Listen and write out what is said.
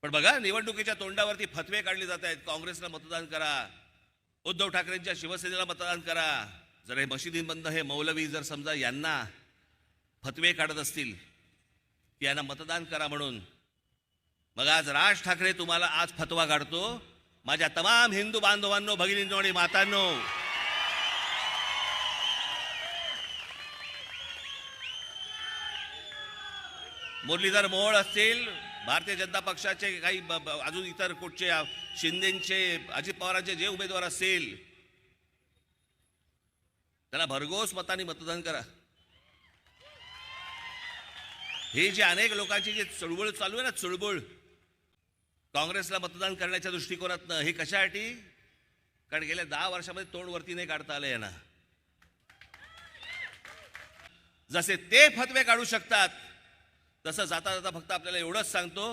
पण बघा, निवडणुकीच्या तोंडावरती फतवे काढले जात आहेत. काँग्रेसला मतदान करा, उद्धव ठाकरेंच्या शिवसेनेला मतदान करा. जर हे मशिदींमधनं हे मौलवी जर समजा यांना फतवे काढत असतील की यांना मतदान करा म्हणून, मग आज राज ठाकरे तुम्हाला आज फतवा काढतो. माझ्या तमाम हिंदू बांधवांनो, भगिनींनो आणि मातांनो, मुरलीधर मोहोळ असतील, भारतीय जनता पक्षाचे काही अजून इतर कुठचे शिंदेचे, अजित पवारांचे जे उमेदवार असतील, त्याला भरघोस मतांनी मतदान करा. ही जी अनेक लोकांची जी चळवळ चालू आहे ना, चळवळ काँग्रेसला मतदान करण्याच्या दृष्टिकोनातनं, हे कशासाठी? कारण गेल्या 10 वर्षामध्ये तोंड वरती नाही काढता आलं यांना. जसे ते फतवे काढू शकतात, तसं जाता जाता फक्त आपल्याला एवढंच सांगतो,